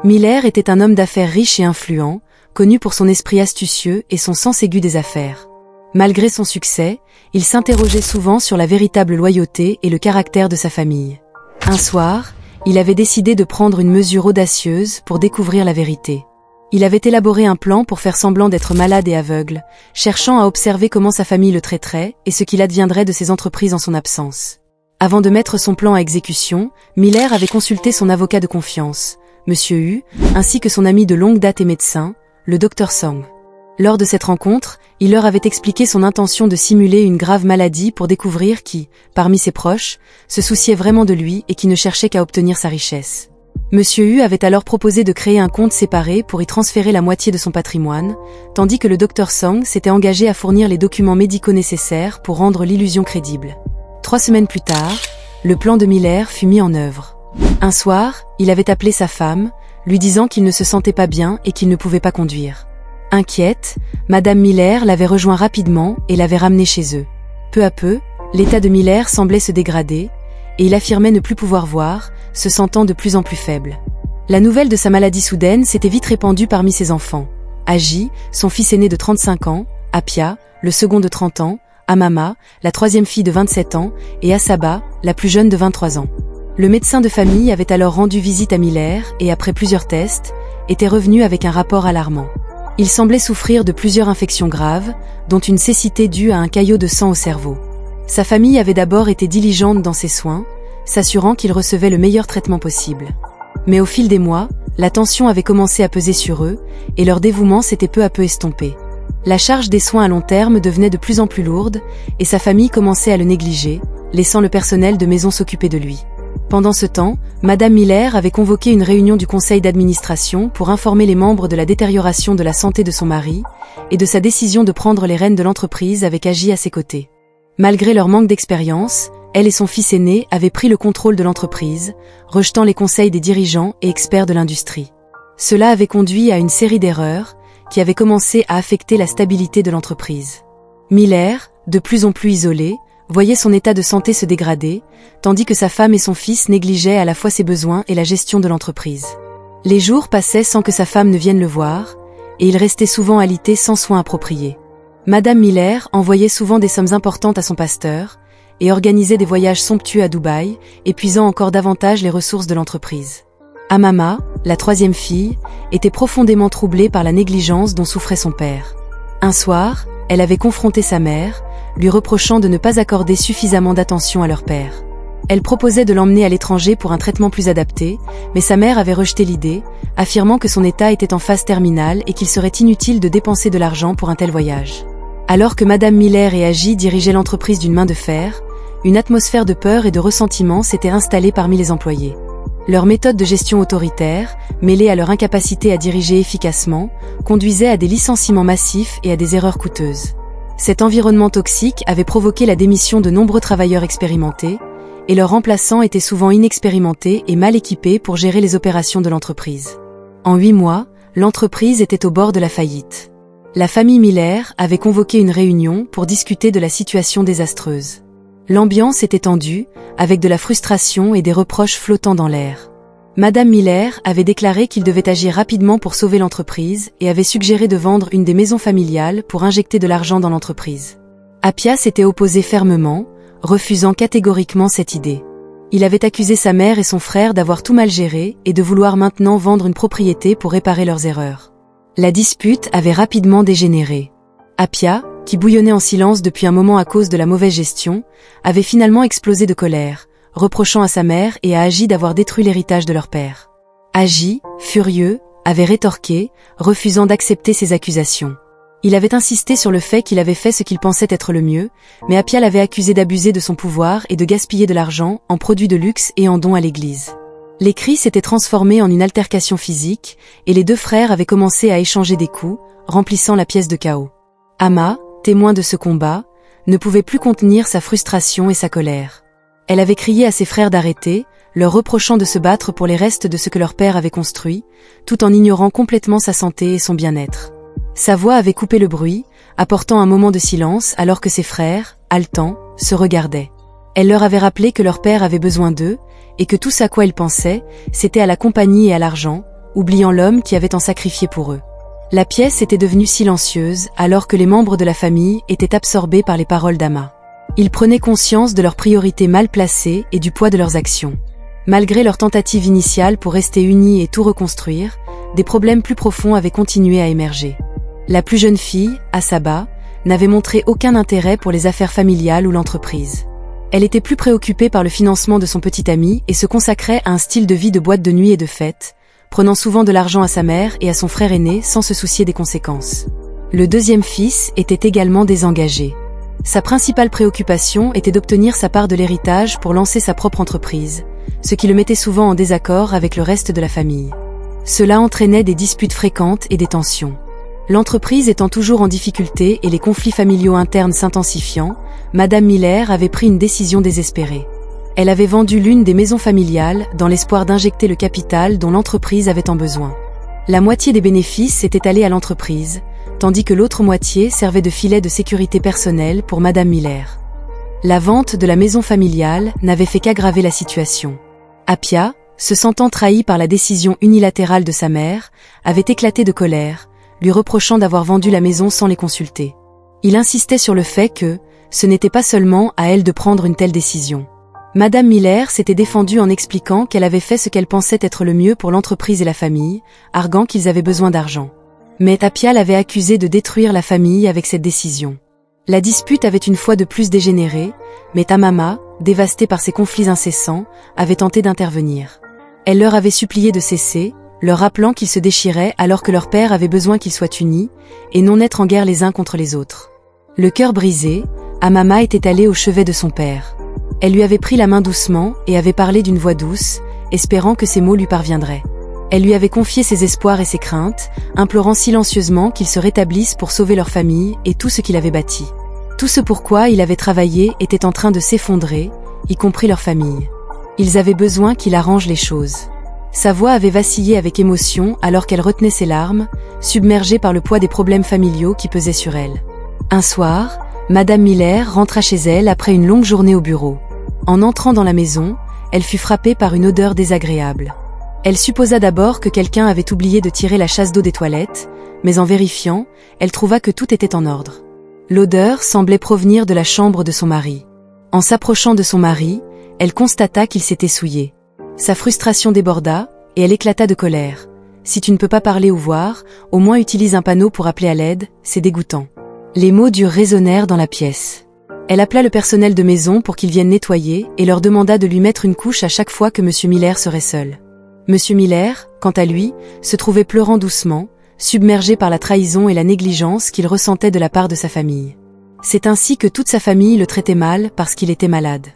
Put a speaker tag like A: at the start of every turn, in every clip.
A: Miller était un homme d'affaires riche et influent, connu pour son esprit astucieux et son sens aigu des affaires. Malgré son succès, il s'interrogeait souvent sur la véritable loyauté et le caractère de sa famille. Un soir, il avait décidé de prendre une mesure audacieuse pour découvrir la vérité. Il avait élaboré un plan pour faire semblant d'être malade et aveugle, cherchant à observer comment sa famille le traiterait et ce qu'il adviendrait de ses entreprises en son absence. Avant de mettre son plan à exécution, Miller avait consulté son avocat de confiance, Monsieur Hu, ainsi que son ami de longue date et médecin, le Dr Song. Lors de cette rencontre, il leur avait expliqué son intention de simuler une grave maladie pour découvrir qui, parmi ses proches, se souciait vraiment de lui et qui ne cherchait qu'à obtenir sa richesse. Monsieur Hu avait alors proposé de créer un compte séparé pour y transférer la moitié de son patrimoine, tandis que le Dr Song s'était engagé à fournir les documents médicaux nécessaires pour rendre l'illusion crédible. 3 semaines plus tard, le plan de Miller fut mis en œuvre. Un soir, il avait appelé sa femme, lui disant qu'il ne se sentait pas bien et qu'il ne pouvait pas conduire. Inquiète, Madame Miller l'avait rejoint rapidement et l'avait ramené chez eux. Peu à peu, l'état de Miller semblait se dégrader, et il affirmait ne plus pouvoir voir, se sentant de plus en plus faible. La nouvelle de sa maladie soudaine s'était vite répandue parmi ses enfants. Aji, son fils aîné de 35 ans, Apia, le second de 30 ans, Amama, la troisième fille de 27 ans, et Asaba, la plus jeune de 23 ans. Le médecin de famille avait alors rendu visite à Miller et après plusieurs tests, était revenu avec un rapport alarmant. Il semblait souffrir de plusieurs infections graves, dont une cécité due à un caillot de sang au cerveau. Sa famille avait d'abord été diligente dans ses soins, s'assurant qu'il recevait le meilleur traitement possible. Mais au fil des mois, la tension avait commencé à peser sur eux, et leur dévouement s'était peu à peu estompé. La charge des soins à long terme devenait de plus en plus lourde, et sa famille commençait à le négliger, laissant le personnel de maison s'occuper de lui. Pendant ce temps, Madame Miller avait convoqué une réunion du conseil d'administration pour informer les membres de la détérioration de la santé de son mari, et de sa décision de prendre les rênes de l'entreprise avec Aji à ses côtés. Malgré leur manque d'expérience, elle et son fils aîné avaient pris le contrôle de l'entreprise, rejetant les conseils des dirigeants et experts de l'industrie. Cela avait conduit à une série d'erreurs, qui avaient commencé à affecter la stabilité de l'entreprise. Miller, de plus en plus isolé, voyait son état de santé se dégrader, tandis que sa femme et son fils négligeaient à la fois ses besoins et la gestion de l'entreprise. Les jours passaient sans que sa femme ne vienne le voir, et il restait souvent alité sans soins appropriés. Madame Miller envoyait souvent des sommes importantes à son pasteur, et organisait des voyages somptueux à Dubaï, épuisant encore davantage les ressources de l'entreprise. Amama, la troisième fille, était profondément troublée par la négligence dont souffrait son père. Un soir, elle avait confronté sa mère, lui reprochant de ne pas accorder suffisamment d'attention à leur père. Elle proposait de l'emmener à l'étranger pour un traitement plus adapté, mais sa mère avait rejeté l'idée, affirmant que son état était en phase terminale et qu'il serait inutile de dépenser de l'argent pour un tel voyage. Alors que Madame Miller et Aji dirigeaient l'entreprise d'une main de fer, une atmosphère de peur et de ressentiment s'était installée parmi les employés. Leur méthode de gestion autoritaire, mêlée à leur incapacité à diriger efficacement, conduisait à des licenciements massifs et à des erreurs coûteuses. Cet environnement toxique avait provoqué la démission de nombreux travailleurs expérimentés, et leurs remplaçants étaient souvent inexpérimentés et mal équipés pour gérer les opérations de l'entreprise. En 8 mois, l'entreprise était au bord de la faillite. La famille Miller avait convoqué une réunion pour discuter de la situation désastreuse. L'ambiance était tendue, avec de la frustration et des reproches flottant dans l'air. Madame Miller avait déclaré qu'il devait agir rapidement pour sauver l'entreprise et avait suggéré de vendre une des maisons familiales pour injecter de l'argent dans l'entreprise. Apia s'était opposé fermement, refusant catégoriquement cette idée. Il avait accusé sa mère et son frère d'avoir tout mal géré et de vouloir maintenant vendre une propriété pour réparer leurs erreurs. La dispute avait rapidement dégénéré. Apia, qui bouillonnait en silence depuis un moment à cause de la mauvaise gestion, avait finalement explosé de colère, reprochant à sa mère et à Aji d'avoir détruit l'héritage de leur père. Aji, furieux, avait rétorqué, refusant d'accepter ces accusations. Il avait insisté sur le fait qu'il avait fait ce qu'il pensait être le mieux, mais Apia l'avait accusé d'abuser de son pouvoir et de gaspiller de l'argent en produits de luxe et en dons à l'église. Les cris s'étaient transformés en une altercation physique, et les deux frères avaient commencé à échanger des coups, remplissant la pièce de chaos. Ama, témoin de ce combat, ne pouvait plus contenir sa frustration et sa colère. Elle avait crié à ses frères d'arrêter, leur reprochant de se battre pour les restes de ce que leur père avait construit, tout en ignorant complètement sa santé et son bien-être. Sa voix avait coupé le bruit, apportant un moment de silence alors que ses frères, haletants, se regardaient. Elle leur avait rappelé que leur père avait besoin d'eux, et que tout ce à quoi ils pensaient, c'était à la compagnie et à l'argent, oubliant l'homme qui avait tant sacrifié pour eux. La pièce était devenue silencieuse alors que les membres de la famille étaient absorbés par les paroles d'Ama. Ils prenaient conscience de leurs priorités mal placées et du poids de leurs actions. Malgré leur tentative initiale pour rester unis et tout reconstruire, des problèmes plus profonds avaient continué à émerger. La plus jeune fille, Asaba, n'avait montré aucun intérêt pour les affaires familiales ou l'entreprise. Elle était plus préoccupée par le financement de son petit ami et se consacrait à un style de vie de boîte de nuit et de fête, prenant souvent de l'argent à sa mère et à son frère aîné sans se soucier des conséquences. Le deuxième fils était également désengagé. Sa principale préoccupation était d'obtenir sa part de l'héritage pour lancer sa propre entreprise, ce qui le mettait souvent en désaccord avec le reste de la famille. Cela entraînait des disputes fréquentes et des tensions. L'entreprise étant toujours en difficulté et les conflits familiaux internes s'intensifiant, Madame Miller avait pris une décision désespérée. Elle avait vendu l'une des maisons familiales dans l'espoir d'injecter le capital dont l'entreprise avait tant besoin. La moitié des bénéfices était allée à l'entreprise, tandis que l'autre moitié servait de filet de sécurité personnelle pour Madame Miller. La vente de la maison familiale n'avait fait qu'aggraver la situation. Apia, se sentant trahi par la décision unilatérale de sa mère, avait éclaté de colère, lui reprochant d'avoir vendu la maison sans les consulter. Il insistait sur le fait que ce n'était pas seulement à elle de prendre une telle décision. Madame Miller s'était défendue en expliquant qu'elle avait fait ce qu'elle pensait être le mieux pour l'entreprise et la famille, arguant qu'ils avaient besoin d'argent. Mais Apia l'avait accusée de détruire la famille avec cette décision. La dispute avait une fois de plus dégénéré, mais Tamama, dévastée par ces conflits incessants, avait tenté d'intervenir. Elle leur avait supplié de cesser, leur rappelant qu'ils se déchiraient alors que leur père avait besoin qu'ils soient unis, et non être en guerre les uns contre les autres. Le cœur brisé, Amama était allée au chevet de son père. Elle lui avait pris la main doucement et avait parlé d'une voix douce, espérant que ses mots lui parviendraient. Elle lui avait confié ses espoirs et ses craintes, implorant silencieusement qu'il se rétablisse pour sauver leur famille et tout ce qu'il avait bâti. Tout ce pourquoi il avait travaillé était en train de s'effondrer, y compris leur famille. Ils avaient besoin qu'il arrange les choses. Sa voix avait vacillé avec émotion alors qu'elle retenait ses larmes, submergée par le poids des problèmes familiaux qui pesaient sur elle. Un soir, Madame Miller rentra chez elle après une longue journée au bureau. En entrant dans la maison, elle fut frappée par une odeur désagréable. Elle supposa d'abord que quelqu'un avait oublié de tirer la chasse d'eau des toilettes, mais en vérifiant, elle trouva que tout était en ordre. L'odeur semblait provenir de la chambre de son mari. En s'approchant de son mari, elle constata qu'il s'était souillé. Sa frustration déborda, et elle éclata de colère. « Si tu ne peux pas parler ou voir, au moins utilise un panneau pour appeler à l'aide, c'est dégoûtant. » Les mots durs résonnèrent dans la pièce. Elle appela le personnel de maison pour qu'ils viennent nettoyer et leur demanda de lui mettre une couche à chaque fois que M. Miller serait seul. M. Miller, quant à lui, se trouvait pleurant doucement, submergé par la trahison et la négligence qu'il ressentait de la part de sa famille. C'est ainsi que toute sa famille le traitait mal parce qu'il était malade.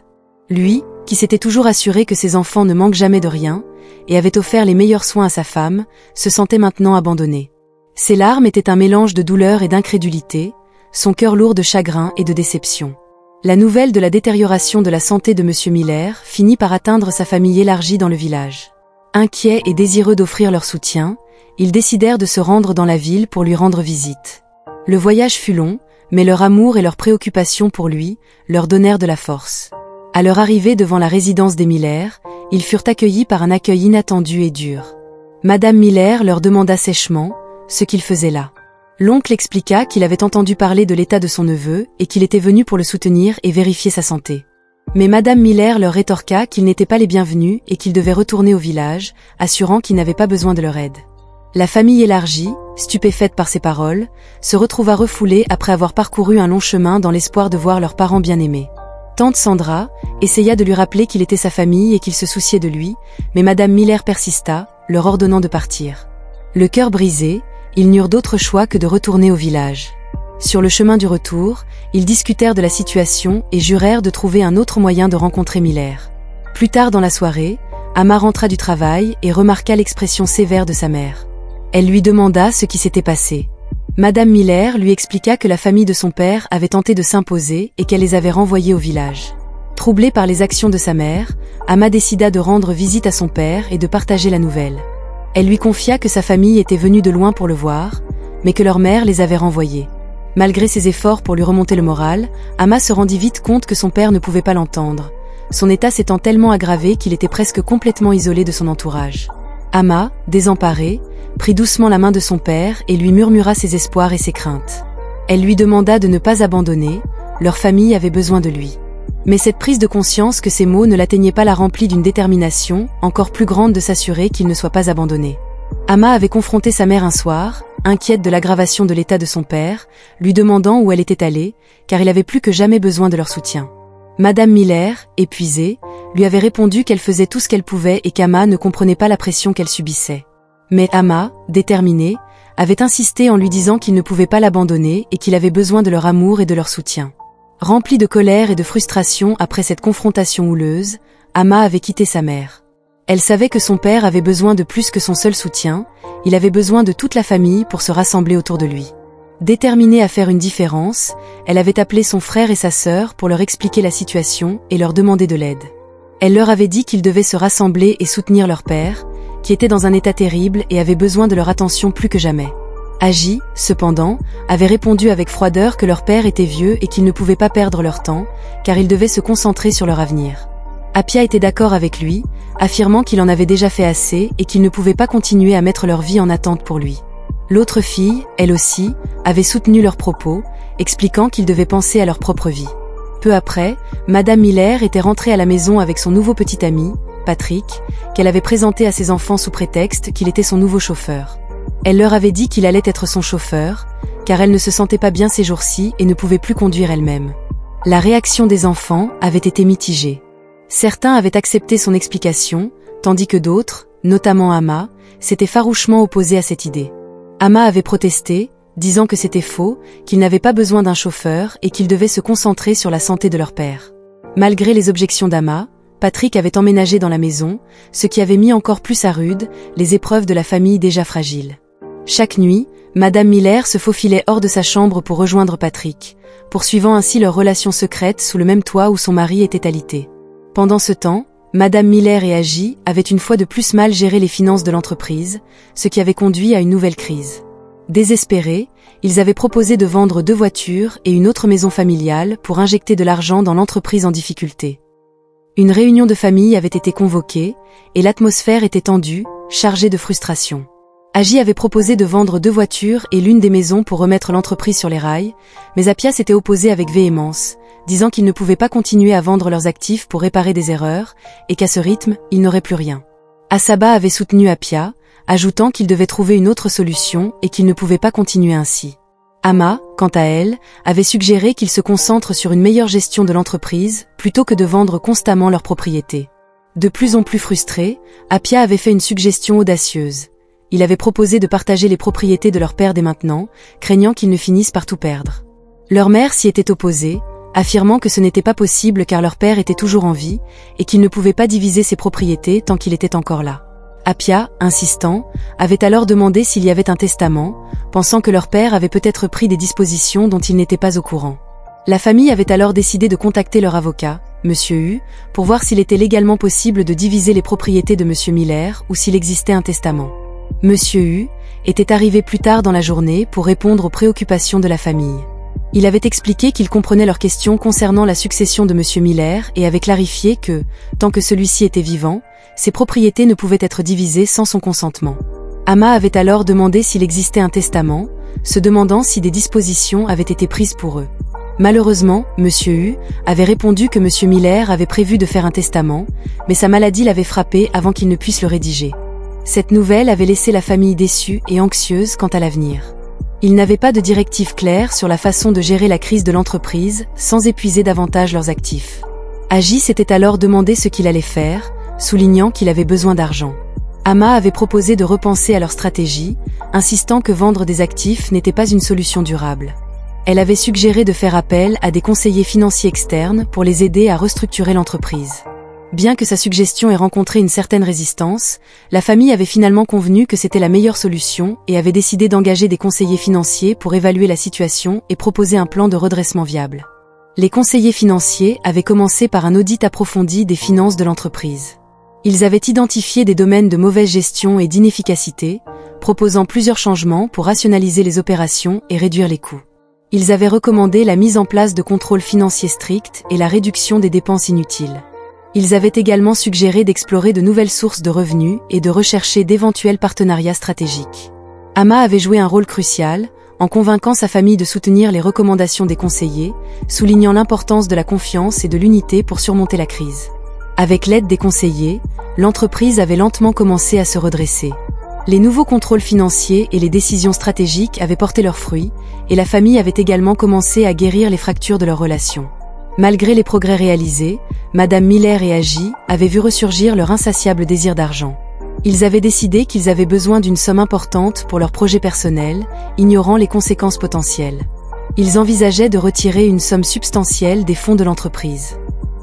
A: Lui, qui s'était toujours assuré que ses enfants ne manquent jamais de rien, et avait offert les meilleurs soins à sa femme, se sentait maintenant abandonné. Ses larmes étaient un mélange de douleur et d'incrédulité, son cœur lourd de chagrin et de déception. La nouvelle de la détérioration de la santé de M. Miller finit par atteindre sa famille élargie dans le village. Inquiets et désireux d'offrir leur soutien, ils décidèrent de se rendre dans la ville pour lui rendre visite. Le voyage fut long, mais leur amour et leur préoccupation pour lui leur donnèrent de la force. À leur arrivée devant la résidence des Miller, ils furent accueillis par un accueil inattendu et dur. Madame Miller leur demanda sèchement ce qu'ils faisaient là. L'oncle expliqua qu'il avait entendu parler de l'état de son neveu et qu'il était venu pour le soutenir et vérifier sa santé. Mais Madame Miller leur rétorqua qu'ils n'étaient pas les bienvenus et qu'ils devaient retourner au village, assurant qu'ils n'avaient pas besoin de leur aide. La famille élargie, stupéfaite par ces paroles, se retrouva refoulée après avoir parcouru un long chemin dans l'espoir de voir leurs parents bien-aimés. Tante Sandra essaya de lui rappeler qu'il était sa famille et qu'il se souciait de lui, mais Madame Miller persista, leur ordonnant de partir. Le cœur brisé, ils n'eurent d'autre choix que de retourner au village. Sur le chemin du retour, ils discutèrent de la situation et jurèrent de trouver un autre moyen de rencontrer Miller. Plus tard dans la soirée, Amma rentra du travail et remarqua l'expression sévère de sa mère. Elle lui demanda ce qui s'était passé. Madame Miller lui expliqua que la famille de son père avait tenté de s'imposer et qu'elle les avait renvoyés au village. Troublée par les actions de sa mère, Amma décida de rendre visite à son père et de partager la nouvelle. Elle lui confia que sa famille était venue de loin pour le voir, mais que leur mère les avait renvoyés. Malgré ses efforts pour lui remonter le moral, Amma se rendit vite compte que son père ne pouvait pas l'entendre, son état s'étant tellement aggravé qu'il était presque complètement isolé de son entourage. Amma, désemparée, prit doucement la main de son père et lui murmura ses espoirs et ses craintes. Elle lui demanda de ne pas abandonner, leur famille avait besoin de lui. Mais cette prise de conscience que ces mots ne l'atteignaient pas la remplit d'une détermination encore plus grande de s'assurer qu'il ne soit pas abandonné. Amma avait confronté sa mère un soir, inquiète de l'aggravation de l'état de son père, lui demandant où elle était allée, car il avait plus que jamais besoin de leur soutien. Madame Miller, épuisée, lui avait répondu qu'elle faisait tout ce qu'elle pouvait et qu'Amma ne comprenait pas la pression qu'elle subissait. Mais Amma, déterminée, avait insisté en lui disant qu'il ne pouvait pas l'abandonner et qu'il avait besoin de leur amour et de leur soutien. Remplie de colère et de frustration après cette confrontation houleuse, Amma avait quitté sa mère. Elle savait que son père avait besoin de plus que son seul soutien, il avait besoin de toute la famille pour se rassembler autour de lui. Déterminée à faire une différence, elle avait appelé son frère et sa sœur pour leur expliquer la situation et leur demander de l'aide. Elle leur avait dit qu'ils devaient se rassembler et soutenir leur père, qui était dans un état terrible et avait besoin de leur attention plus que jamais. Agi, cependant, avait répondu avec froideur que leur père était vieux et qu'ils ne pouvaient pas perdre leur temps, car ils devaient se concentrer sur leur avenir. Appia était d'accord avec lui, affirmant qu'il en avait déjà fait assez et qu'ils ne pouvaient pas continuer à mettre leur vie en attente pour lui. L'autre fille, elle aussi, avait soutenu leurs propos, expliquant qu'ils devaient penser à leur propre vie. Peu après, Madame Miller était rentrée à la maison avec son nouveau petit ami, Patrick, qu'elle avait présenté à ses enfants sous prétexte qu'il était son nouveau chauffeur. Elle leur avait dit qu'il allait être son chauffeur, car elle ne se sentait pas bien ces jours-ci et ne pouvait plus conduire elle-même. La réaction des enfants avait été mitigée. Certains avaient accepté son explication, tandis que d'autres, notamment Amma, s'étaient farouchement opposés à cette idée. Amma avait protesté, disant que c'était faux, qu'ils n'avaient pas besoin d'un chauffeur et qu'ils devaient se concentrer sur la santé de leur père. Malgré les objections d'Amma, Patrick avait emménagé dans la maison, ce qui avait mis encore plus à rude les épreuves de la famille déjà fragile. Chaque nuit, Madame Miller se faufilait hors de sa chambre pour rejoindre Patrick, poursuivant ainsi leur relation secrète sous le même toit où son mari était alité. Pendant ce temps, Madame Miller et Agi avaient une fois de plus mal géré les finances de l'entreprise, ce qui avait conduit à une nouvelle crise. Désespérés, ils avaient proposé de vendre 2 voitures et une autre maison familiale pour injecter de l'argent dans l'entreprise en difficulté. Une réunion de famille avait été convoquée, et l'atmosphère était tendue, chargée de frustration. Agi avait proposé de vendre 2 voitures et l'une des maisons pour remettre l'entreprise sur les rails, mais Appia s'était opposé avec véhémence, disant qu'ils ne pouvaient pas continuer à vendre leurs actifs pour réparer des erreurs, et qu'à ce rythme, ils n'auraient plus rien. Asaba avait soutenu Appia, ajoutant qu'il devait trouver une autre solution et qu'il ne pouvait pas continuer ainsi. Amma, quant à elle, avait suggéré qu'ils se concentrent sur une meilleure gestion de l'entreprise, plutôt que de vendre constamment leurs propriétés. De plus en plus frustré, Appia avait fait une suggestion audacieuse. Il avait proposé de partager les propriétés de leur père dès maintenant, craignant qu'ils ne finissent par tout perdre. Leur mère s'y était opposée, affirmant que ce n'était pas possible car leur père était toujours en vie, et qu'il ne pouvait pas diviser ses propriétés tant qu'il était encore là. Appia, insistant, avait alors demandé s'il y avait un testament, pensant que leur père avait peut-être pris des dispositions dont il n'était pas au courant. La famille avait alors décidé de contacter leur avocat, Monsieur Hu, pour voir s'il était légalement possible de diviser les propriétés de Monsieur Miller ou s'il existait un testament. Monsieur Hu était arrivé plus tard dans la journée pour répondre aux préoccupations de la famille. Il avait expliqué qu'il comprenait leurs questions concernant la succession de Monsieur Miller et avait clarifié que, tant que celui-ci était vivant, ses propriétés ne pouvaient être divisées sans son consentement. Amma avait alors demandé s'il existait un testament, se demandant si des dispositions avaient été prises pour eux. Malheureusement, Monsieur Hu avait répondu que Monsieur Miller avait prévu de faire un testament, mais sa maladie l'avait frappé avant qu'il ne puisse le rédiger. Cette nouvelle avait laissé la famille déçue et anxieuse quant à l'avenir. Ils n'avaient pas de directive claire sur la façon de gérer la crise de l'entreprise sans épuiser davantage leurs actifs. Agi s'était alors demandé ce qu'il allait faire, soulignant qu'il avait besoin d'argent. Amma avait proposé de repenser à leur stratégie, insistant que vendre des actifs n'était pas une solution durable. Elle avait suggéré de faire appel à des conseillers financiers externes pour les aider à restructurer l'entreprise. Bien que sa suggestion ait rencontré une certaine résistance, la famille avait finalement convenu que c'était la meilleure solution et avait décidé d'engager des conseillers financiers pour évaluer la situation et proposer un plan de redressement viable. Les conseillers financiers avaient commencé par un audit approfondi des finances de l'entreprise. Ils avaient identifié des domaines de mauvaise gestion et d'inefficacité, proposant plusieurs changements pour rationaliser les opérations et réduire les coûts. Ils avaient recommandé la mise en place de contrôles financiers stricts et la réduction des dépenses inutiles. Ils avaient également suggéré d'explorer de nouvelles sources de revenus et de rechercher d'éventuels partenariats stratégiques. Amma avait joué un rôle crucial, en convainquant sa famille de soutenir les recommandations des conseillers, soulignant l'importance de la confiance et de l'unité pour surmonter la crise. Avec l'aide des conseillers, l'entreprise avait lentement commencé à se redresser. Les nouveaux contrôles financiers et les décisions stratégiques avaient porté leurs fruits, et la famille avait également commencé à guérir les fractures de leurs relations. Malgré les progrès réalisés, Madame Miller et Agi avaient vu ressurgir leur insatiable désir d'argent. Ils avaient décidé qu'ils avaient besoin d'une somme importante pour leurs projets personnels, ignorant les conséquences potentielles. Ils envisageaient de retirer une somme substantielle des fonds de l'entreprise.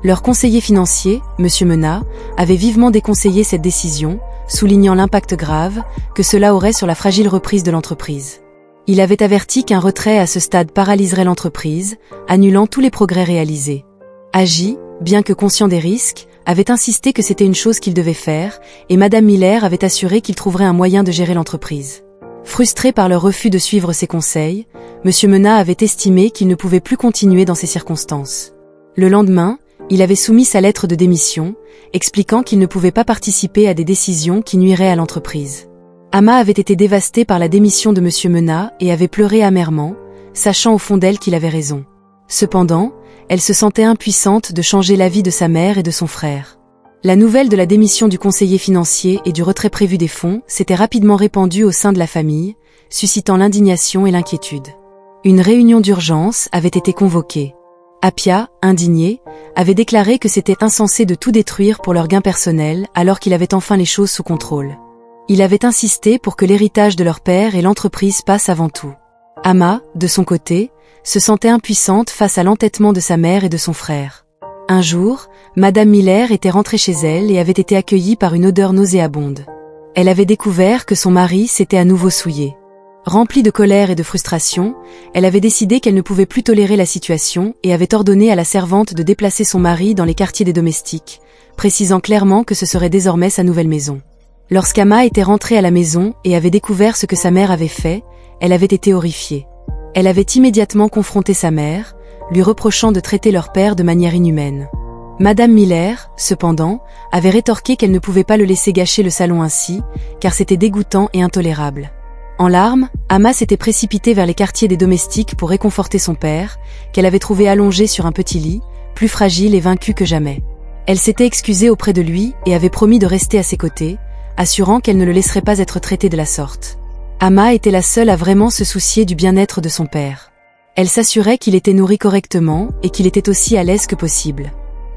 A: Leur conseiller financier, M. Menat, avait vivement déconseillé cette décision, soulignant l'impact grave que cela aurait sur la fragile reprise de l'entreprise. Il avait averti qu'un retrait à ce stade paralyserait l'entreprise, annulant tous les progrès réalisés. Agi, bien que conscient des risques, avait insisté que c'était une chose qu'il devait faire, et Madame Miller avait assuré qu'il trouverait un moyen de gérer l'entreprise. Frustré par leur refus de suivre ses conseils, M. Menat avait estimé qu'il ne pouvait plus continuer dans ces circonstances. Le lendemain, il avait soumis sa lettre de démission, expliquant qu'il ne pouvait pas participer à des décisions qui nuiraient à l'entreprise. Amma avait été dévastée par la démission de M. Menat et avait pleuré amèrement, sachant au fond d'elle qu'il avait raison. Cependant, elle se sentait impuissante de changer la vie de sa mère et de son frère. La nouvelle de la démission du conseiller financier et du retrait prévu des fonds s'était rapidement répandue au sein de la famille, suscitant l'indignation et l'inquiétude. Une réunion d'urgence avait été convoquée. Appia, indigné, avait déclaré que c'était insensé de tout détruire pour leur gain personnel alors qu'il avait enfin les choses sous contrôle. Il avait insisté pour que l'héritage de leur père et l'entreprise passent avant tout. Amma, de son côté, se sentait impuissante face à l'entêtement de sa mère et de son frère. Un jour, Madame Miller était rentrée chez elle et avait été accueillie par une odeur nauséabonde. Elle avait découvert que son mari s'était à nouveau souillé. Remplie de colère et de frustration, elle avait décidé qu'elle ne pouvait plus tolérer la situation et avait ordonné à la servante de déplacer son mari dans les quartiers des domestiques, précisant clairement que ce serait désormais sa nouvelle maison. Lorsqu'Amma était rentrée à la maison et avait découvert ce que sa mère avait fait, elle avait été horrifiée. Elle avait immédiatement confronté sa mère, lui reprochant de traiter leur père de manière inhumaine. Madame Miller, cependant, avait rétorqué qu'elle ne pouvait pas le laisser gâcher le salon ainsi, car c'était dégoûtant et intolérable. En larmes, Amma s'était précipitée vers les quartiers des domestiques pour réconforter son père, qu'elle avait trouvé allongé sur un petit lit, plus fragile et vaincu que jamais. Elle s'était excusée auprès de lui et avait promis de rester à ses côtés, assurant qu'elle ne le laisserait pas être traité de la sorte. Amma était la seule à vraiment se soucier du bien-être de son père. Elle s'assurait qu'il était nourri correctement et qu'il était aussi à l'aise que possible.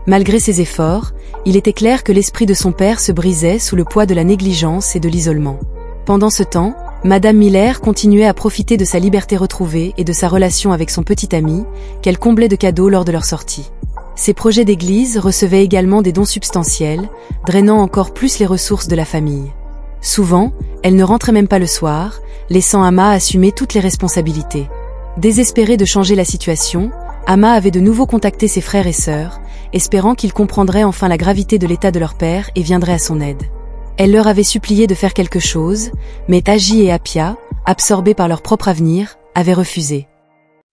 A: Malgré ses efforts, il était clair que l'esprit de son père se brisait sous le poids de la négligence et de l'isolement. Pendant ce temps, Madame Miller continuait à profiter de sa liberté retrouvée et de sa relation avec son petit ami, qu'elle comblait de cadeaux lors de leur sortie. Ses projets d'église recevaient également des dons substantiels, drainant encore plus les ressources de la famille. Souvent, elle ne rentrait même pas le soir, laissant Amma assumer toutes les responsabilités. Désespérée de changer la situation, Amma avait de nouveau contacté ses frères et sœurs, espérant qu'ils comprendraient enfin la gravité de l'état de leur père et viendraient à son aide. Elle leur avait supplié de faire quelque chose, mais Agi et Appia, absorbés par leur propre avenir, avaient refusé.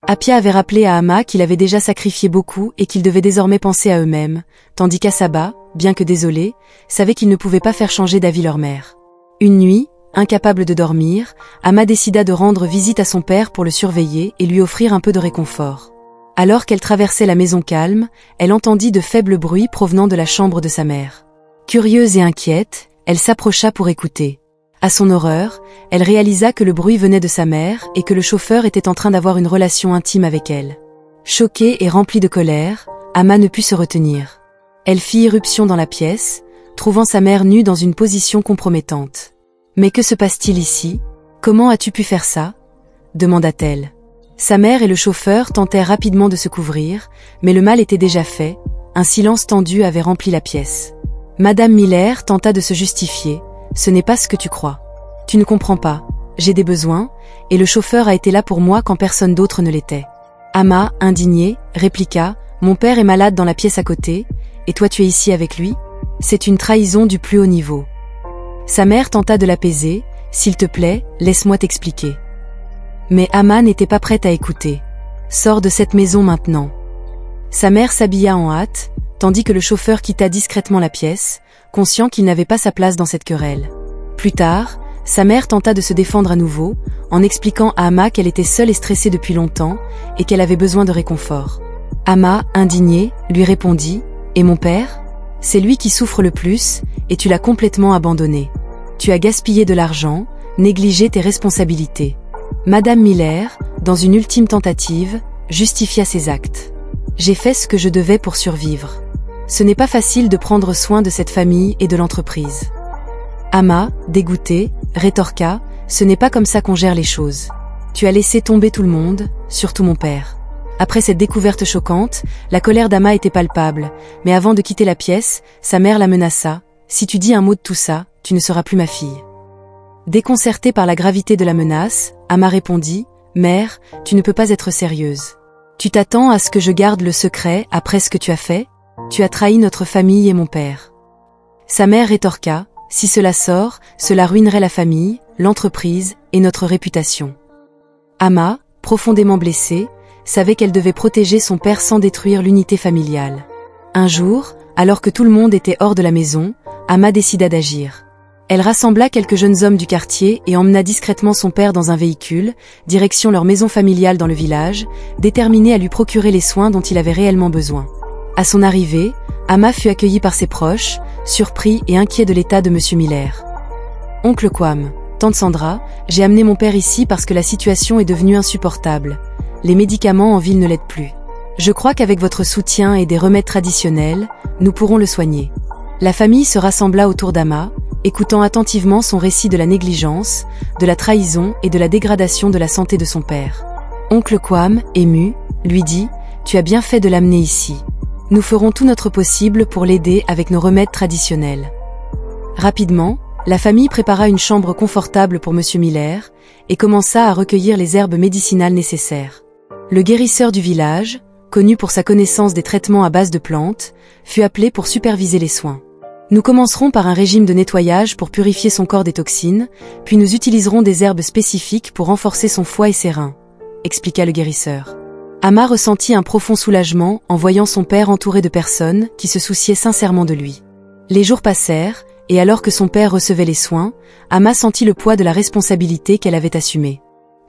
A: Appia avait rappelé à Amma qu'il avait déjà sacrifié beaucoup et qu'ils devaient désormais penser à eux-mêmes, tandis qu'Asaba, bien que désolé, savait qu'ils ne pouvaient pas faire changer d'avis leur mère. Une nuit, incapable de dormir, Amma décida de rendre visite à son père pour le surveiller et lui offrir un peu de réconfort. Alors qu'elle traversait la maison calme, elle entendit de faibles bruits provenant de la chambre de sa mère. Curieuse et inquiète, elle s'approcha pour écouter. À son horreur, elle réalisa que le bruit venait de sa mère et que le chauffeur était en train d'avoir une relation intime avec elle. Choquée et remplie de colère, Amma ne put se retenir. Elle fit irruption dans la pièce, trouvant sa mère nue dans une position compromettante. « Mais que se passe-t-il ici? Comment as-tu pu faire ça ?» demanda-t-elle. Sa mère et le chauffeur tentèrent rapidement de se couvrir, mais le mal était déjà fait, un silence tendu avait rempli la pièce. Madame Miller tenta de se justifier. « Ce n'est pas ce que tu crois. Tu ne comprends pas, j'ai des besoins, et le chauffeur a été là pour moi quand personne d'autre ne l'était. » Amma, indignée, répliqua « Mon père est malade dans la pièce à côté, et toi tu es ici avec lui? C'est une trahison du plus haut niveau. » Sa mère tenta de l'apaiser, « S'il te plaît, laisse-moi t'expliquer. » Mais Amma n'était pas prête à écouter. « Sors de cette maison maintenant. » Sa mère s'habilla en hâte, tandis que le chauffeur quitta discrètement la pièce, conscient qu'il n'avait pas sa place dans cette querelle. Plus tard, sa mère tenta de se défendre à nouveau, en expliquant à Ama qu'elle était seule et stressée depuis longtemps, et qu'elle avait besoin de réconfort. Ama, indignée, lui répondit « Et mon père ? C'est lui qui souffre le plus, et tu l'as complètement abandonné. Tu as gaspillé de l'argent, négligé tes responsabilités. » Madame Miller, dans une ultime tentative, justifia ses actes. « J'ai fait ce que je devais pour survivre. Ce n'est pas facile de prendre soin de cette famille et de l'entreprise. » Ama, dégoûtée, rétorqua « Ce n'est pas comme ça qu'on gère les choses. Tu as laissé tomber tout le monde, surtout mon père. » Après cette découverte choquante, la colère d'Ama était palpable, mais avant de quitter la pièce, sa mère la menaça « Si tu dis un mot de tout ça, tu ne seras plus ma fille. » Déconcertée par la gravité de la menace, Ama répondit « Mère, tu ne peux pas être sérieuse. Tu t'attends à ce que je garde le secret après ce que tu as fait? Tu as trahi notre famille et mon père. » Sa mère rétorqua « Si cela sort, cela ruinerait la famille, l'entreprise et notre réputation. » Ama, profondément blessée, savait qu'elle devait protéger son père sans détruire l'unité familiale. Un jour, alors que tout le monde était hors de la maison, Ama décida d'agir. Elle rassembla quelques jeunes hommes du quartier et emmena discrètement son père dans un véhicule, direction leur maison familiale dans le village, déterminée à lui procurer les soins dont il avait réellement besoin. À son arrivée, Ama fut accueillie par ses proches, surpris et inquiet de l'état de Monsieur Miller. « Oncle Kwam, tante Sandra, j'ai amené mon père ici parce que la situation est devenue insupportable. Les médicaments en ville ne l'aident plus. Je crois qu'avec votre soutien et des remèdes traditionnels, nous pourrons le soigner. » La famille se rassembla autour d'Ama, écoutant attentivement son récit de la négligence, de la trahison et de la dégradation de la santé de son père. Oncle Kwam, ému, lui dit « Tu as bien fait de l'amener ici. Nous ferons tout notre possible pour l'aider avec nos remèdes traditionnels. » Rapidement, la famille prépara une chambre confortable pour Monsieur Miller et commença à recueillir les herbes médicinales nécessaires. Le guérisseur du village, connu pour sa connaissance des traitements à base de plantes, fut appelé pour superviser les soins. « Nous commencerons par un régime de nettoyage pour purifier son corps des toxines, puis nous utiliserons des herbes spécifiques pour renforcer son foie et ses reins, » expliqua le guérisseur. Ama ressentit un profond soulagement en voyant son père entouré de personnes qui se souciaient sincèrement de lui. Les jours passèrent, et alors que son père recevait les soins, Ama sentit le poids de la responsabilité qu'elle avait assumée.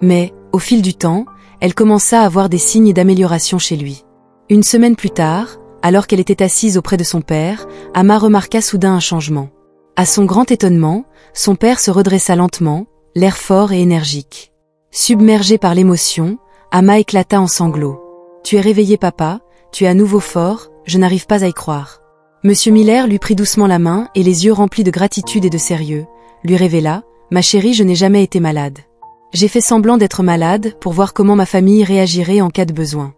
A: Mais, au fil du temps, elle commença à voir des signes d'amélioration chez lui. Une semaine plus tard, alors qu'elle était assise auprès de son père, Ama remarqua soudain un changement. À son grand étonnement, son père se redressa lentement, l'air fort et énergique. Submergée par l'émotion, Ama éclata en sanglots. « Tu es réveillé papa, tu es à nouveau fort, je n'arrive pas à y croire. » Monsieur Miller lui prit doucement la main et les yeux remplis de gratitude et de sérieux, lui révéla « Ma chérie, je n'ai jamais été malade. J'ai fait semblant d'être malade pour voir comment ma famille réagirait en cas de besoin. »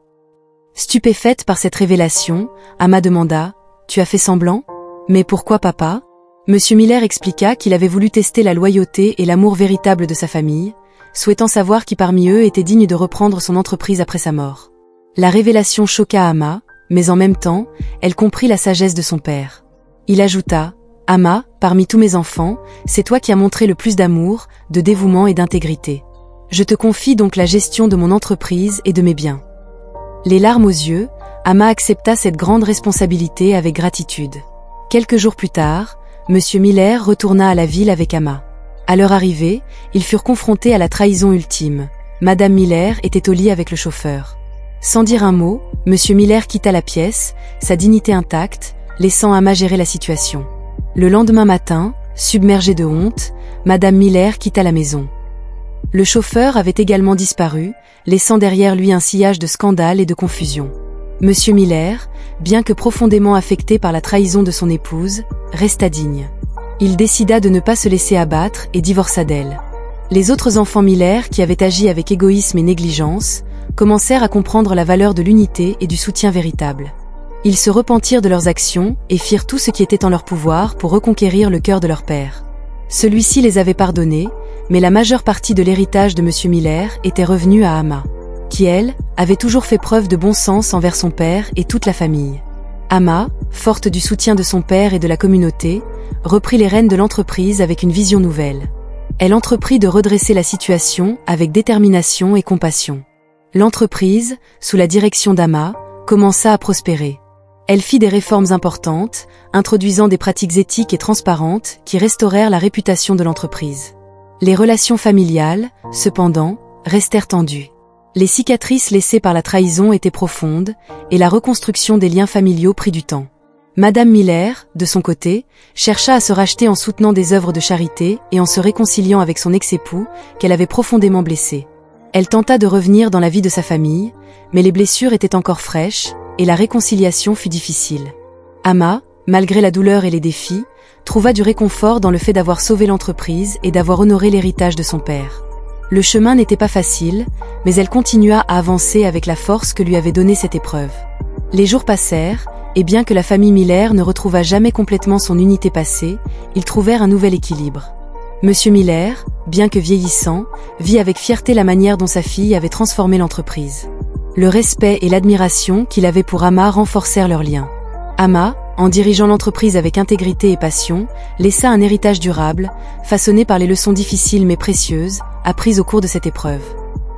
A: Stupéfaite par cette révélation, Ama demanda « Tu as fait semblant? Mais pourquoi papa ?» Monsieur Miller expliqua qu'il avait voulu tester la loyauté et l'amour véritable de sa famille, souhaitant savoir qui parmi eux était digne de reprendre son entreprise après sa mort. La révélation choqua Ama, mais en même temps, elle comprit la sagesse de son père. Il ajouta « Ama, parmi tous mes enfants, c'est toi qui as montré le plus d'amour, de dévouement et d'intégrité. Je te confie donc la gestion de mon entreprise et de mes biens. » Les larmes aux yeux, Ama accepta cette grande responsabilité avec gratitude. Quelques jours plus tard, Monsieur Miller retourna à la ville avec Ama. À leur arrivée, ils furent confrontés à la trahison ultime. Madame Miller était au lit avec le chauffeur. Sans dire un mot, Monsieur Miller quitta la pièce, sa dignité intacte, laissant Ama gérer la situation. Le lendemain matin, submergée de honte, Madame Miller quitta la maison. Le chauffeur avait également disparu, laissant derrière lui un sillage de scandale et de confusion. Monsieur Miller, bien que profondément affecté par la trahison de son épouse, resta digne. Il décida de ne pas se laisser abattre et divorça d'elle. Les autres enfants Miller, qui avaient agi avec égoïsme et négligence, commencèrent à comprendre la valeur de l'unité et du soutien véritable. Ils se repentirent de leurs actions et firent tout ce qui était en leur pouvoir pour reconquérir le cœur de leur père. Celui-ci les avait pardonnés, mais la majeure partie de l'héritage de Monsieur Miller était revenue à Ama, qui elle, avait toujours fait preuve de bon sens envers son père et toute la famille. Ama, forte du soutien de son père et de la communauté, reprit les rênes de l'entreprise avec une vision nouvelle. Elle entreprit de redresser la situation avec détermination et compassion. L'entreprise, sous la direction d'Ama, commença à prospérer. Elle fit des réformes importantes, introduisant des pratiques éthiques et transparentes qui restaurèrent la réputation de l'entreprise. Les relations familiales, cependant, restèrent tendues. Les cicatrices laissées par la trahison étaient profondes, et la reconstruction des liens familiaux prit du temps. Madame Miller, de son côté, chercha à se racheter en soutenant des œuvres de charité et en se réconciliant avec son ex-époux, qu'elle avait profondément blessé. Elle tenta de revenir dans la vie de sa famille, mais les blessures étaient encore fraîches, et la réconciliation fut difficile. Amma, malgré la douleur et les défis, trouva du réconfort dans le fait d'avoir sauvé l'entreprise et d'avoir honoré l'héritage de son père. Le chemin n'était pas facile, mais elle continua à avancer avec la force que lui avait donnée cette épreuve. Les jours passèrent, et bien que la famille Miller ne retrouvât jamais complètement son unité passée, ils trouvèrent un nouvel équilibre. Monsieur Miller, bien que vieillissant, vit avec fierté la manière dont sa fille avait transformé l'entreprise. Le respect et l'admiration qu'il avait pour Amma renforcèrent leurs liens. Amma, en dirigeant l'entreprise avec intégrité et passion, laissa un héritage durable, façonné par les leçons difficiles mais précieuses, apprises au cours de cette épreuve.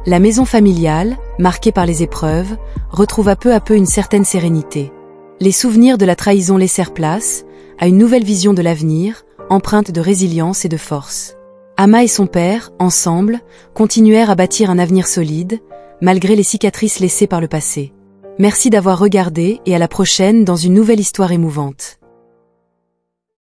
A: La maison familiale, marquée par les épreuves, retrouva peu à peu une certaine sérénité. Les souvenirs de la trahison laissèrent place à une nouvelle vision de l'avenir, empreinte de résilience et de force. Amma et son père, ensemble, continuèrent à bâtir un avenir solide, malgré les cicatrices laissées par le passé. Merci d'avoir regardé et à la prochaine dans une nouvelle histoire émouvante.